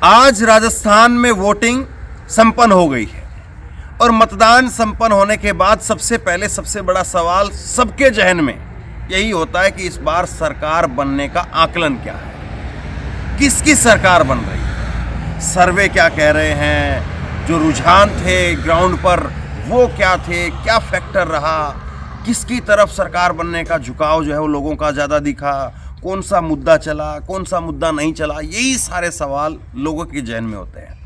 आज राजस्थान में वोटिंग संपन्न हो गई है और मतदान संपन्न होने के बाद सबसे पहले सबसे बड़ा सवाल सबके जहन में यही होता है कि इस बार सरकार बनने का आकलन क्या है, किसकी सरकार बन रही है, सर्वे क्या कह रहे हैं, जो रुझान थे ग्राउंड पर वो क्या थे, क्या फैक्टर रहा, किसकी तरफ सरकार बनने का झुकाव जो है वो लोगों का ज़्यादा दिखा, कौन सा मुद्दा चला, कौन सा मुद्दा नहीं चला, यही सारे सवाल लोगों के जहन में होते हैं।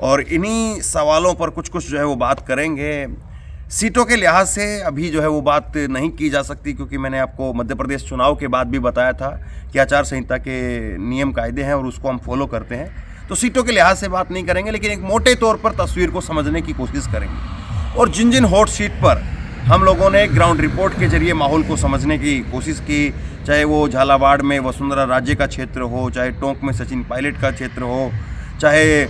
और इन्हीं सवालों पर कुछ कुछ जो है वो बात करेंगे। सीटों के लिहाज से अभी जो है वो बात नहीं की जा सकती, क्योंकि मैंने आपको मध्य प्रदेश चुनाव के बाद भी बताया था कि आचार संहिता के नियम कायदे हैं और उसको हम फॉलो करते हैं, तो सीटों के लिहाज से बात नहीं करेंगे, लेकिन एक मोटे तौर पर तस्वीर को समझने की कोशिश करेंगे। और जिन जिन हॉट सीट पर हम लोगों ने ग्राउंड रिपोर्ट के जरिए माहौल को समझने की कोशिश की, चाहे वो झालावाड़ में वसुंधरा राजे का क्षेत्र हो, चाहे टोंक में सचिन पायलट का क्षेत्र हो, चाहे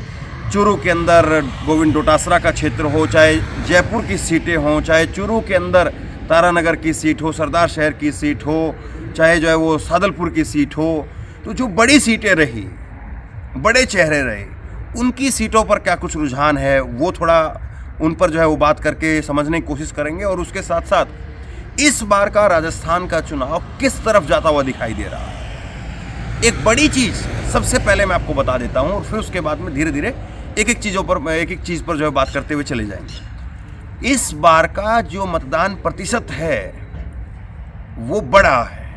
चूरू के अंदर गोविंद डोटासरा का क्षेत्र हो, चाहे जयपुर की सीटें हों, चाहे चूरू के अंदर तारानगर की सीट हो, सरदार शहर की सीट हो, चाहे जो है वो सादलपुर की सीट हो, तो जो बड़ी सीटें रही, बड़े चेहरे रहे, उनकी सीटों पर क्या कुछ रुझान है वो थोड़ा उन पर जो है वो बात करके समझने की कोशिश करेंगे। और उसके साथ साथ इस बार का राजस्थान का चुनाव किस तरफ जाता हुआ दिखाई दे रहा है, एक बड़ी चीज़ सबसे पहले मैं आपको बता देता हूं और फिर उसके बाद में धीरे धीरे एक एक चीज़ पर जो है बात करते हुए चले जाएंगे। इस बार का जो मतदान प्रतिशत है वो बड़ा है,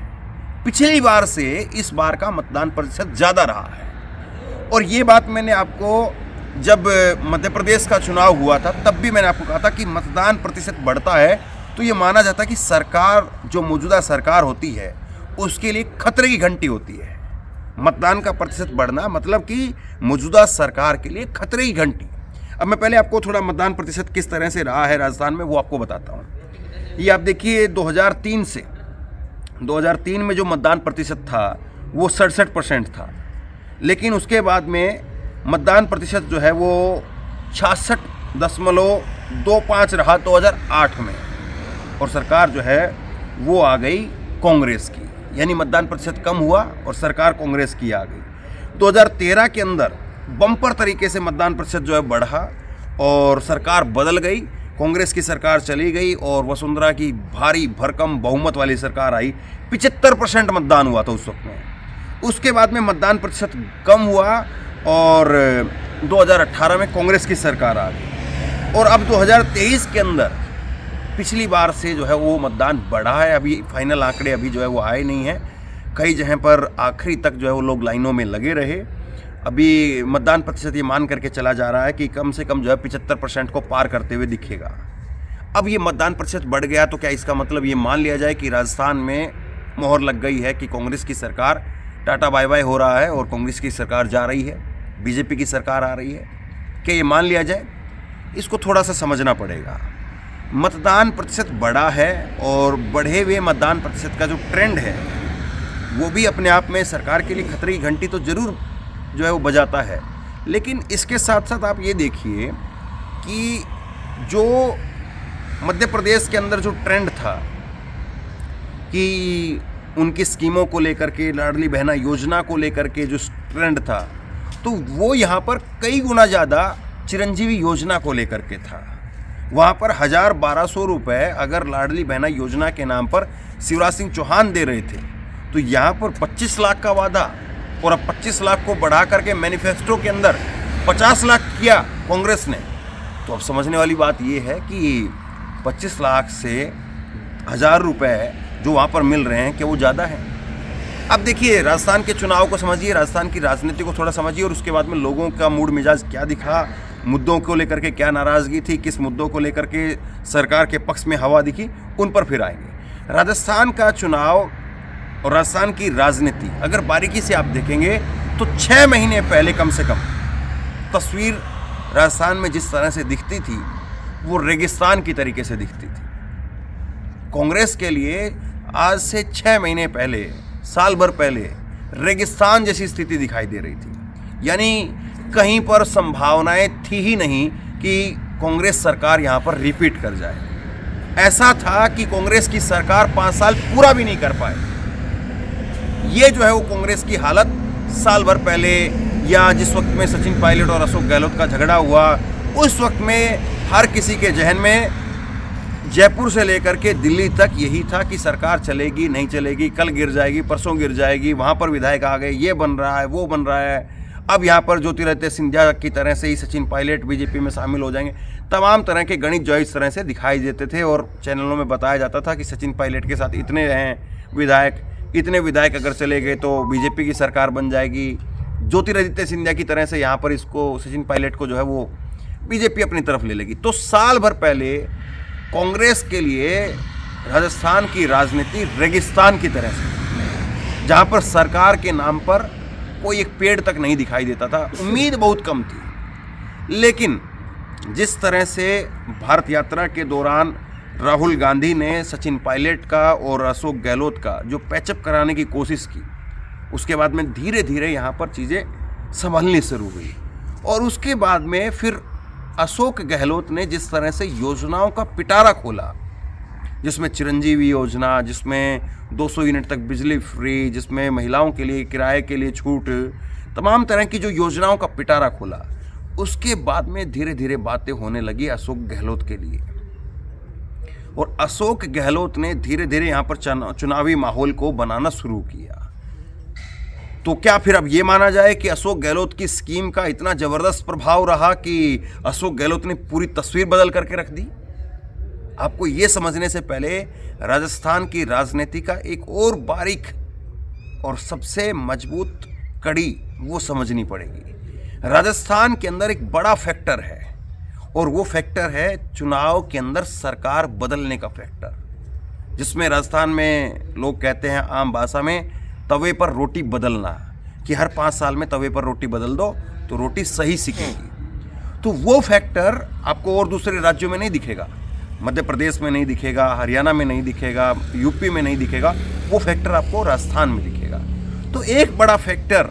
पिछली बार से इस बार का मतदान प्रतिशत ज़्यादा रहा है। और ये बात मैंने आपको जब मध्य प्रदेश का चुनाव हुआ था तब भी मैंने आपको कहा था कि मतदान प्रतिशत बढ़ता है तो ये माना जाता है कि सरकार, जो मौजूदा सरकार होती है, उसके लिए खतरे की घंटी होती है। मतदान का प्रतिशत बढ़ना मतलब कि मौजूदा सरकार के लिए खतरे की घंटी। अब मैं पहले आपको थोड़ा मतदान प्रतिशत किस तरह से रहा है राजस्थान में वो आपको बताता हूँ। ये आप देखिए 2003 से 2003 में जो मतदान प्रतिशत था वो 67% था, लेकिन उसके बाद में मतदान प्रतिशत जो है वो 66.25 रहा 2008 में, और सरकार जो है वो आ गई कांग्रेस की, यानी मतदान प्रतिशत कम हुआ और सरकार कांग्रेस की आ गई। 2013 के अंदर बम्पर तरीके से मतदान प्रतिशत जो है बढ़ा और सरकार बदल गई, कांग्रेस की सरकार चली गई और वसुंधरा की भारी भरकम बहुमत वाली सरकार आई। 75% मतदान हुआ था उस वक्त में। उसके बाद में मतदान प्रतिशत कम हुआ और 2018 में कांग्रेस की सरकार आ गई और अब 2023 के अंदर पिछली बार से जो है वो मतदान बढ़ा है। अभी फाइनल आंकड़े अभी जो है वो आए नहीं हैं, कई जगह पर आखिरी तक जो है वो लोग लाइनों में लगे रहे। अभी मतदान प्रतिशत ये मान करके चला जा रहा है कि कम से कम जो है 75% को पार करते हुए दिखेगा। अब ये मतदान प्रतिशत बढ़ गया तो क्या इसका मतलब ये मान लिया जाए कि राजस्थान में मोहर लग गई है कि कांग्रेस की सरकार टाटा बाय बाय हो रहा है और कांग्रेस की सरकार जा रही है, बीजेपी की सरकार आ रही है? क्या ये मान लिया जाए? इसको थोड़ा सा समझना पड़ेगा। मतदान प्रतिशत बढ़ा है और बढ़े हुए मतदान प्रतिशत का जो ट्रेंड है वो भी अपने आप में सरकार के लिए खतरे की घंटी तो ज़रूर जो है वो बजाता है, लेकिन इसके साथ साथ आप ये देखिए कि जो मध्य प्रदेश के अंदर जो ट्रेंड था कि उनकी स्कीमों को लेकर के, लाडली बहना योजना को लेकर के जो ट्रेंड था, तो वो यहाँ पर कई गुना ज़्यादा चिरंजीवी योजना को लेकर के था। वहाँ पर 1000-1200 रुपये अगर लाडली बहना योजना के नाम पर शिवराज सिंह चौहान दे रहे थे, तो यहाँ पर 25 लाख का वादा और अब 25 लाख को बढ़ा करके मैनिफेस्टो के अंदर 50 लाख किया कांग्रेस ने। तो अब समझने वाली बात ये है कि 25 लाख से 1000 रुपये जो वहाँ पर मिल रहे हैं क्या वो ज़्यादा है? अब देखिए राजस्थान के चुनाव को समझिए, राजस्थान की राजनीति को थोड़ा समझिए और उसके बाद में लोगों का मूड मिजाज क्या दिखा, मुद्दों को लेकर के क्या नाराज़गी थी, किस मुद्दों को लेकर के सरकार के पक्ष में हवा दिखी, उन पर फिर आएंगे। राजस्थान का चुनाव और राजस्थान की राजनीति अगर बारीकी से आप देखेंगे तो 6 महीने पहले कम से कम तस्वीर राजस्थान में जिस तरह से दिखती थी वो रेगिस्तान की तरीके से दिखती थी। कांग्रेस के लिए आज से 6 महीने पहले, साल भर पहले रेगिस्तान जैसी स्थिति दिखाई दे रही थी, यानी कहीं पर संभावनाएं थी ही नहीं कि कांग्रेस सरकार यहाँ पर रिपीट कर जाए। ऐसा था कि कांग्रेस की सरकार 5 साल पूरा भी नहीं कर पाए। ये जो है वो कांग्रेस की हालत साल भर पहले या जिस वक्त में सचिन पायलट और अशोक गहलोत का झगड़ा हुआ, उस वक्त में हर किसी के जहन में जयपुर से लेकर के दिल्ली तक यही था कि सरकार चलेगी नहीं चलेगी, कल गिर जाएगी, परसों गिर जाएगी, वहाँ पर विधायक आ गए, ये बन रहा है, वो बन रहा है। अब यहाँ पर ज्योतिरादित्य सिंधिया की तरह से ही सचिन पायलट बीजेपी में शामिल हो जाएंगे। तमाम तरह के गणित जो इस तरह से दिखाई देते थे और चैनलों में बताया जाता था कि सचिन पायलट के साथ इतने हैं विधायक, इतने विधायक अगर चले गए तो बीजेपी की सरकार बन जाएगी। ज्योतिरादित्य सिंधिया की तरह से यहाँ पर इसको सचिन पायलट को जो है वो बीजेपी अपनी तरफ ले लेगी। तो साल भर पहले कांग्रेस के लिए राजस्थान की राजनीति रेगिस्तान की तरह से, जहाँ पर सरकार के नाम पर कोई एक पेड़ तक नहीं दिखाई देता था, उम्मीद बहुत कम थी। लेकिन जिस तरह से भारत यात्रा के दौरान राहुल गांधी ने सचिन पायलट का और अशोक गहलोत का जो पैचअप कराने की कोशिश की, उसके बाद में धीरे धीरे यहाँ पर चीज़ें संभलनी शुरू हुई। और उसके बाद में फिर अशोक गहलोत ने जिस तरह से योजनाओं का पिटारा खोला, जिसमें चिरंजीवी योजना, जिसमें 200 यूनिट तक बिजली फ्री, जिसमें महिलाओं के लिए किराए के लिए छूट, तमाम तरह की जो योजनाओं का पिटारा खोला, उसके बाद में धीरे धीरे बातें होने लगी अशोक गहलोत के लिए। और अशोक गहलोत ने धीरे धीरे यहाँ पर चुनावी माहौल को बनाना शुरू किया। तो क्या फिर अब ये माना जाए कि अशोक गहलोत की स्कीम का इतना ज़बरदस्त प्रभाव रहा कि अशोक गहलोत ने पूरी तस्वीर बदल करके रख दी? आपको ये समझने से पहले राजस्थान की राजनीति का एक और बारीक और सबसे मजबूत कड़ी वो समझनी पड़ेगी। राजस्थान के अंदर एक बड़ा फैक्टर है और वो फैक्टर है चुनाव के अंदर सरकार बदलने का फैक्टर, जिसमें राजस्थान में लोग कहते हैं आम भाषा में तवे पर रोटी बदलना, कि हर 5 साल में तवे पर रोटी बदल दो तो रोटी सही सिकेगी। तो वो फैक्टर आपको और दूसरे राज्यों में नहीं दिखेगा, मध्य प्रदेश में नहीं दिखेगा, हरियाणा में नहीं दिखेगा, यूपी में नहीं दिखेगा, वो फैक्टर आपको राजस्थान में दिखेगा। तो एक बड़ा फैक्टर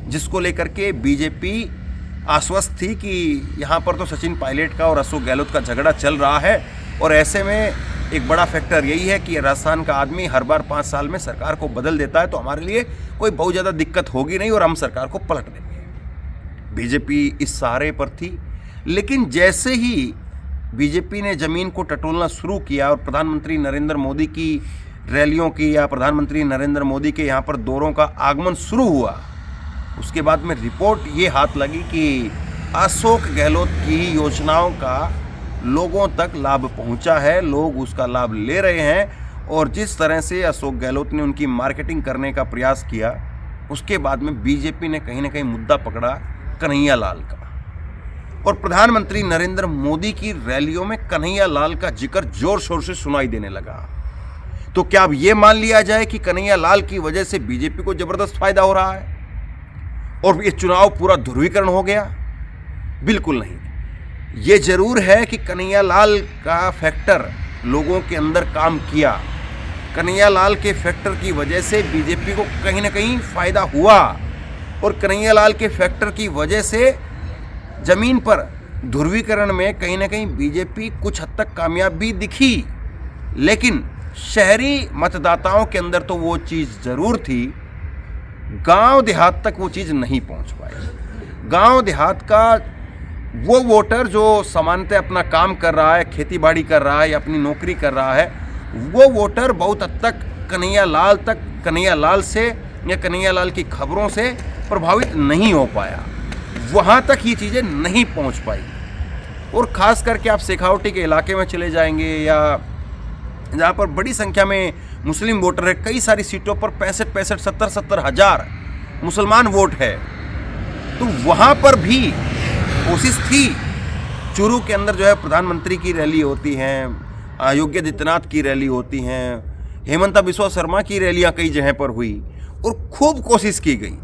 जिसको लेकर के बीजेपी आश्वस्त थी कि यहाँ पर तो सचिन पायलट का और अशोक गहलोत का झगड़ा चल रहा है, और ऐसे में एक बड़ा फैक्टर यही है कि राजस्थान का आदमी हर बार 5 साल में सरकार को बदल देता है, तो हमारे लिए कोई बहुत ज़्यादा दिक्कत होगी नहीं और हम सरकार को पलट देंगे। बीजेपी इस सहारे पर थी। लेकिन जैसे ही बीजेपी ने ज़मीन को टटोलना शुरू किया और प्रधानमंत्री नरेंद्र मोदी की रैलियों की या प्रधानमंत्री नरेंद्र मोदी के यहाँ पर दौरों का आगमन शुरू हुआ, उसके बाद में रिपोर्ट ये हाथ लगी कि अशोक गहलोत की योजनाओं का लोगों तक लाभ पहुंचा है, लोग उसका लाभ ले रहे हैं। और जिस तरह से अशोक गहलोत ने उनकी मार्केटिंग करने का प्रयास किया, उसके बाद में बीजेपी ने कहीं ना कहीं मुद्दा पकड़ा कन्हैया लाल का, और प्रधानमंत्री नरेंद्र मोदी की रैलियों में कन्हैया लाल का जिक्र जोर शोर से सुनाई देने लगा। तो क्या अब ये मान लिया जाए कि कन्हैया लाल की वजह से बीजेपी को जबरदस्त फायदा हो रहा है और ये चुनाव पूरा ध्रुवीकरण हो गया? बिल्कुल नहीं। ये जरूर है कि कन्हैया लाल का फैक्टर लोगों के अंदर काम किया। कन्हैया लाल के फैक्टर की वजह से बीजेपी को कहीं ना कहीं फायदा हुआ, और कन्हैया लाल के फैक्टर की वजह से जमीन पर ध्रुवीकरण में कहीं ना कहीं बीजेपी कुछ हद तक कामयाब भी दिखी। लेकिन शहरी मतदाताओं के अंदर तो वो चीज़ जरूर थी, गांव देहात तक वो चीज़ नहीं पहुंच पाई। गांव देहात का वो वोटर जो सामान्यतः अपना काम कर रहा है, खेती बाड़ी कर रहा है या अपनी नौकरी कर रहा है, वो वोटर बहुत हद तक कन्हैया लाल से या कन्हैया लाल की खबरों से प्रभावित नहीं हो पाया। वहाँ तक ये चीज़ें नहीं पहुँच पाई। और ख़ास करके आप शेखावटी के इलाके में चले जाएंगे या जहाँ पर बड़ी संख्या में मुस्लिम वोटर है, कई सारी सीटों पर 65 70 हज़ार मुसलमान वोट है, तो वहाँ पर भी कोशिश थी। चूरू के अंदर जो है प्रधानमंत्री की रैली होती हैं, योगी आदित्यनाथ की रैली होती हैं, हेमंता बिस्वा शर्मा की रैलियां कई जगह पर हुई और खूब कोशिश की गई।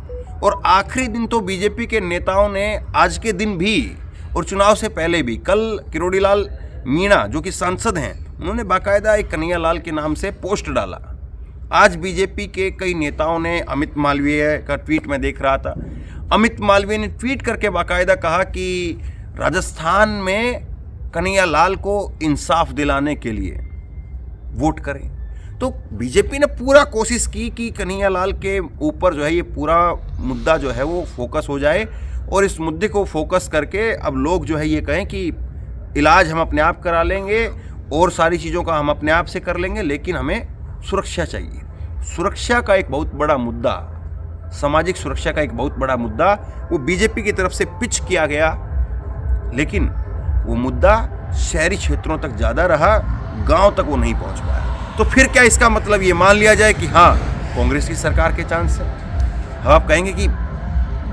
और आखिरी दिन तो बीजेपी के नेताओं ने आज के दिन भी और चुनाव से पहले भी, कल किरोड़ी लाल मीणा जो कि सांसद हैं, उन्होंने बाकायदा एक कन्हैया लाल के नाम से पोस्ट डाला। आज बीजेपी के कई नेताओं ने, अमित मालवीय का ट्वीट में देख रहा था, अमित मालवीय ने ट्वीट करके बाकायदा कहा कि राजस्थान में कन्हैया लाल को इंसाफ दिलाने के लिए वोट करें। तो बीजेपी ने पूरा कोशिश की कि कन्हैयालाल के ऊपर जो है ये पूरा मुद्दा जो है वो फोकस हो जाए, और इस मुद्दे को फोकस करके अब लोग जो है ये कहें कि इलाज हम अपने आप करा लेंगे और सारी चीज़ों का हम अपने आप से कर लेंगे, लेकिन हमें सुरक्षा चाहिए। सुरक्षा का एक बहुत बड़ा मुद्दा, सामाजिक सुरक्षा का एक बहुत बड़ा मुद्दा वो बीजेपी की तरफ से पिच किया गया, लेकिन वो मुद्दा शहरी क्षेत्रों तक ज़्यादा रहा, गांव तक वो नहीं पहुंच पाया। तो फिर क्या इसका मतलब ये मान लिया जाए कि हाँ कांग्रेस की सरकार के चांस है? हम आप कहेंगे कि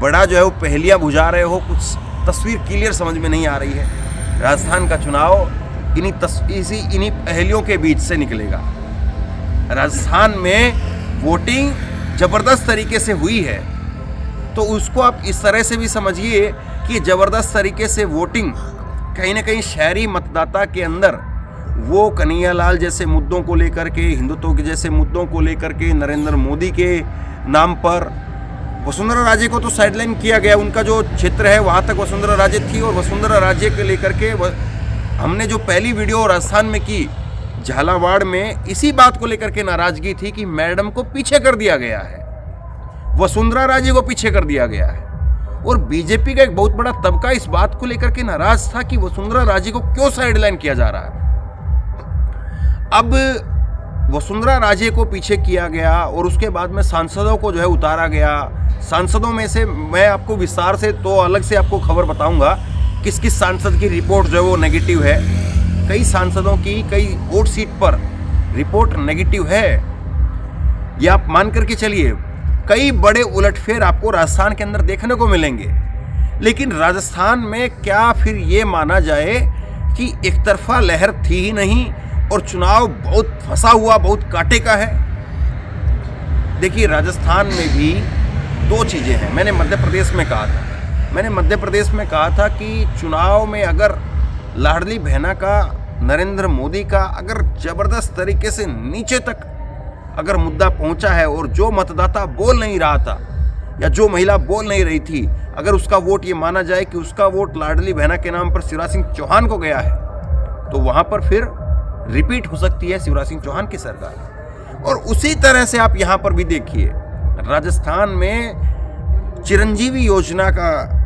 बड़ा जो है वो पहेलियाँ बुझा रहे हो, कुछ तस्वीर क्लियर समझ में नहीं आ रही है। राजस्थान का चुनाव इन्हीं पहेलियों के बीच से निकलेगा। राजस्थान में वोटिंग ज़बरदस्त तरीके से हुई है, तो उसको आप इस तरह से भी समझिए कि ज़बरदस्त तरीके से वोटिंग कहीं ना कहीं शहरी मतदाता के अंदर वो कन्हैयालाल जैसे मुद्दों को लेकर के, हिंदुत्व के जैसे मुद्दों को लेकर के, नरेंद्र मोदी के नाम पर वसुंधरा राजे को तो साइडलाइन किया गया, उनका जो क्षेत्र है वहाँ तक वसुंधरा राजे थी, और वसुंधरा राजे के लेकर के हमने जो पहली वीडियो राजस्थान में की झालावाड़ में, इसी बात को लेकर के नाराजगी थी कि मैडम को पीछे कर दिया गया है, वसुंधरा राजे को पीछे कर दिया गया है। और बीजेपी का एक बहुत बड़ा तबका इस बात को लेकर के नाराज था कि वसुंधरा राजे को क्यों साइडलाइन किया जा रहा है। अब वसुंधरा राजे को पीछे किया गया और उसके बाद में सांसदों को जो है उतारा गया। सांसदों में से मैं आपको विस्तार से तो अलग से आपको खबर बताऊंगा किस किस सांसद की रिपोर्ट जो है वो नेगेटिव है। कई सांसदों की कई वोट सीट पर रिपोर्ट नेगेटिव है, ये आप मान करके चलिए। कई बड़े उलटफेर आपको राजस्थान के अंदर देखने को मिलेंगे, लेकिन राजस्थान में क्या फिर ये माना जाए कि एक तरफा लहर थी ही नहीं और चुनाव बहुत फंसा हुआ, बहुत कांटे का है? देखिए, राजस्थान में भी दो चीज़ें हैं। मैंने मध्य प्रदेश में कहा था कि चुनाव में अगर लाडली बहना का, नरेंद्र मोदी का अगर ज़बरदस्त तरीके से नीचे तक अगर मुद्दा पहुंचा है और जो मतदाता बोल नहीं रहा था या जो महिला बोल नहीं रही थी, अगर उसका वोट ये माना जाए कि उसका वोट लाडली बहना के नाम पर शिवराज सिंह चौहान को गया है, तो वहाँ पर फिर रिपीट हो सकती है शिवराज सिंह चौहान की सरकार। और उसी तरह से आप यहाँ पर भी देखिए, राजस्थान में चिरंजीवी योजना का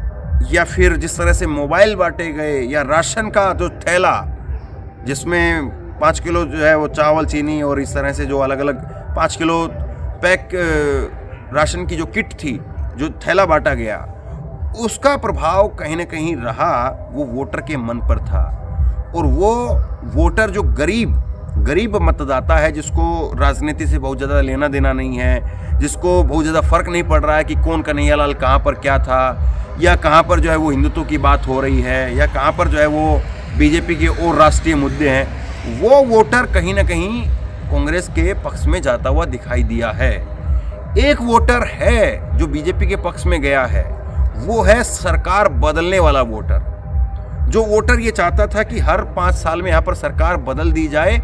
या फिर जिस तरह से मोबाइल बांटे गए या राशन का जो थैला जिसमें 5 किलो जो है वो चावल, चीनी और इस तरह से जो अलग अलग 5 किलो पैक राशन की जो किट थी, जो थैला बांटा गया, उसका प्रभाव कहीं ना कहीं रहा, वो वोटर के मन पर था। और वो वोटर जो गरीब मतदाता है, जिसको राजनीति से बहुत ज़्यादा लेना देना नहीं है, जिसको बहुत ज़्यादा फर्क नहीं पड़ रहा है कि कौन कन्हैयालाल कहाँ पर क्या था, या कहाँ पर जो है वो हिंदुत्व की बात हो रही है, या कहाँ पर जो है वो बीजेपी के और राष्ट्रीय मुद्दे हैं, वो वोटर कहीं ना कहीं कांग्रेस के पक्ष में जाता हुआ दिखाई दिया है। एक वोटर है जो बीजेपी के पक्ष में गया है, वो है सरकार बदलने वाला वोटर। जो वोटर ये चाहता था कि हर 5 साल में यहाँ पर सरकार बदल दी जाए,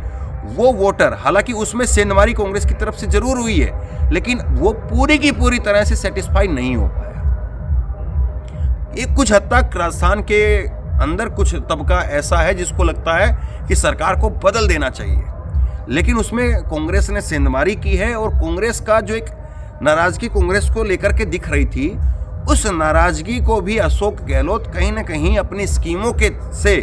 वो वोटर, हालांकि उसमें सेंधमारी कांग्रेस की तरफ से जरूर हुई है, लेकिन वो पूरी की पूरी तरह से सेटिस्फाई नहीं हो पाया। एक कुछ हद तक राजस्थान के अंदर कुछ तबका ऐसा है जिसको लगता है कि सरकार को बदल देना चाहिए, लेकिन उसमें कांग्रेस ने सेंधमारी की है। और कांग्रेस का जो एक नाराजगी कांग्रेस को लेकर के दिख रही थी, उस नाराजगी को भी अशोक गहलोत कहीं ना कहीं अपनी स्कीमों के से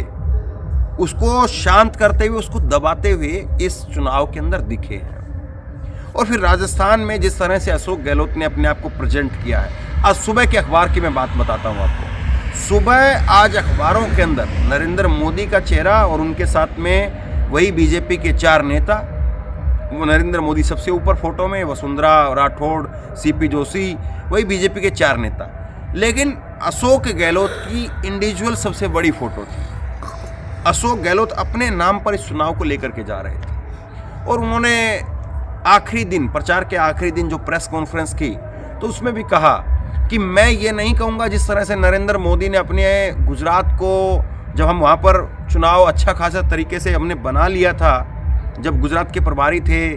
उसको शांत करते हुए, उसको दबाते हुए इस चुनाव के अंदर दिखे हैं। और फिर राजस्थान में जिस तरह से अशोक गहलोत ने अपने आप को प्रेजेंट किया है, आज सुबह के अखबार की मैं बात बताता हूँ आपको। सुबह आज अखबारों के अंदर नरेंद्र मोदी का चेहरा और उनके साथ में वही बीजेपी के 4 नेता, वो नरेंद्र मोदी सबसे ऊपर फोटो में, वसुंधरा राठौड़, सीपी जोशी, वही बीजेपी के 4 नेता। लेकिन अशोक गहलोत की इंडिविजुअल सबसे बड़ी फोटो थी। अशोक गहलोत अपने नाम पर इस चुनाव को लेकर के जा रहे थे और उन्होंने आखिरी दिन, प्रचार के आखिरी दिन जो प्रेस कॉन्फ्रेंस की, तो उसमें भी कहा कि मैं ये नहीं कहूँगा जिस तरह से नरेंद्र मोदी ने अपने गुजरात को, जब हम वहाँ पर चुनाव अच्छा खासा तरीके से हमने बना लिया था, जब गुजरात के प्रभारी थे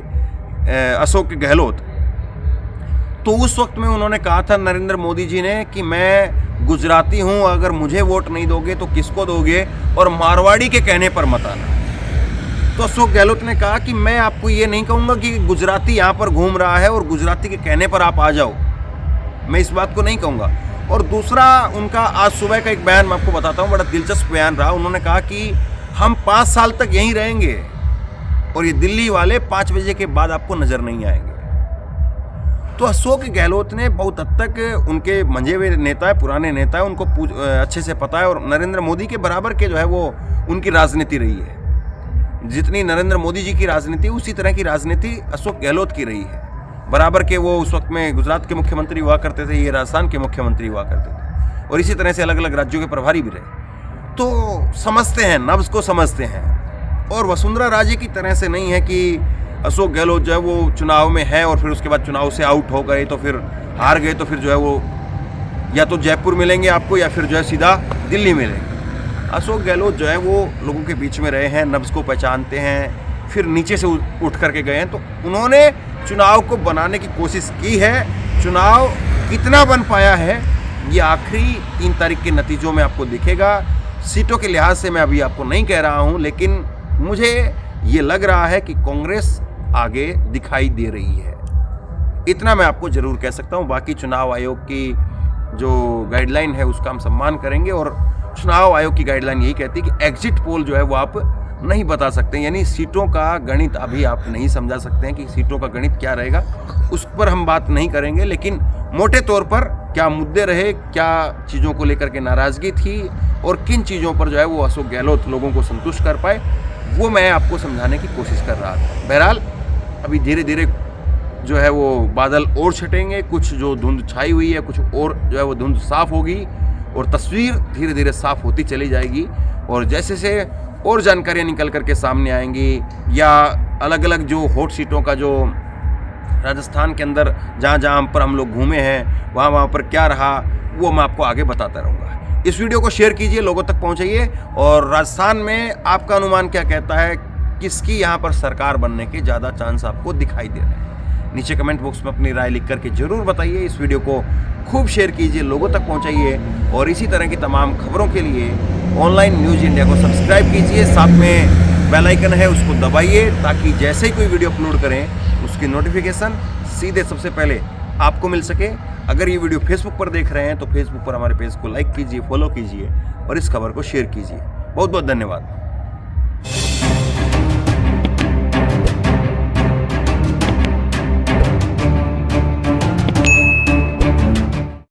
अशोक गहलोत, तो उस वक्त में उन्होंने कहा था नरेंद्र मोदी जी ने कि मैं गुजराती हूँ, अगर मुझे वोट नहीं दोगे तो किसको दोगे, और मारवाड़ी के कहने पर मत आना। तो अशोक गहलोत ने कहा कि मैं आपको ये नहीं कहूँगा कि गुजराती यहाँ पर घूम रहा है और गुजराती के कहने पर आप आ जाओ, मैं इस बात को नहीं कहूँगा। और दूसरा उनका आज सुबह का एक बयान मैं आपको बताता हूँ, बड़ा दिलचस्प बयान रहा। उन्होंने कहा कि हम 5 साल तक यहीं रहेंगे और ये दिल्ली वाले 5 बजे के बाद आपको नज़र नहीं आएंगे। तो अशोक गहलोत ने बहुत हद तक, उनके मंझे हुए नेता है, पुराने नेता है, उनको अच्छे से पता है। और नरेंद्र मोदी के बराबर के जो है वो उनकी राजनीति रही है। जितनी नरेंद्र मोदी जी की राजनीति, उसी तरह की राजनीति अशोक गहलोत की रही है। बराबर के वो उस वक्त में गुजरात के मुख्यमंत्री हुआ करते थे, ये राजस्थान के मुख्यमंत्री हुआ करते थे, और इसी तरह से अलग अलग राज्यों के प्रभारी भी रहे। तो समझते हैं, नब्ज़ को समझते हैं। और वसुंधरा राजे की तरह से नहीं है कि अशोक गहलोत जो है वो चुनाव में है और फिर उसके बाद चुनाव से आउट हो गए, तो फिर हार गए, तो फिर जो है वो या तो जयपुर मिलेंगे आपको या फिर जो है सीधा दिल्ली मिलेंगे। अशोक गहलोत जो है वो लोगों के बीच में रहे हैं, नब्ज़ को पहचानते हैं, फिर नीचे से उठ करके गए हैं। तो उन्होंने चुनाव को बनाने की कोशिश की है। चुनाव कितना बन पाया है ये आखिरी 3 तारीख के नतीजों में आपको दिखेगा। सीटों के लिहाज से मैं अभी आपको नहीं कह रहा हूँ, लेकिन मुझे ये लग रहा है कि कांग्रेस आगे दिखाई दे रही है। इतना मैं आपको ज़रूर कह सकता हूँ। बाकी चुनाव आयोग की जो गाइडलाइन है उसका हम सम्मान करेंगे, और चुनाव आयोग की गाइडलाइन यही कहती है कि एग्जिट पोल जो है वो आप नहीं बता सकते, यानी सीटों का गणित अभी आप नहीं समझा सकते हैं कि सीटों का गणित क्या रहेगा, उस पर हम बात नहीं करेंगे। लेकिन मोटे तौर पर क्या मुद्दे रहे, क्या चीज़ों को लेकर के नाराज़गी थी और किन चीज़ों पर जो है वो अशोक गहलोत लोगों को संतुष्ट कर पाए, वो मैं आपको समझाने की कोशिश कर रहा था। बहरहाल अभी धीरे धीरे जो है वो बादल और छटेंगे, कुछ जो धुंध छाई हुई है कुछ और जो है वो धुंध साफ़ होगी और तस्वीर धीरे धीरे साफ़ होती चली जाएगी। और जैसे से और जानकारियाँ निकल करके सामने आएंगी, या अलग अलग जो हॉट सीटों का जो राजस्थान के अंदर जहाँ जहाँ पर हम लोग घूमे हैं वहाँ पर क्या रहा, वो मैं आपको आगे बताता रहूँगा। इस वीडियो को शेयर कीजिए, लोगों तक पहुँचाइए। और राजस्थान में आपका अनुमान क्या कहता है, किसकी यहाँ पर सरकार बनने के ज़्यादा चांस आपको दिखाई दे रहे हैं? नीचे कमेंट बॉक्स में अपनी राय लिख करके ज़रूर बताइए। इस वीडियो को खूब शेयर कीजिए, लोगों तक पहुँचाइए, और इसी तरह की तमाम खबरों के लिए ऑनलाइन न्यूज़ इंडिया को सब्सक्राइब कीजिए। साथ में बेल आइकन है उसको दबाइए, ताकि जैसे ही कोई वीडियो अपलोड करें उसकी नोटिफिकेशन सीधे सबसे पहले आपको मिल सके। अगर ये वीडियो फेसबुक पर देख रहे हैं तो फेसबुक पर हमारे पेज को लाइक कीजिए, फॉलो कीजिए और इस खबर को शेयर कीजिए। बहुत बहुत धन्यवाद।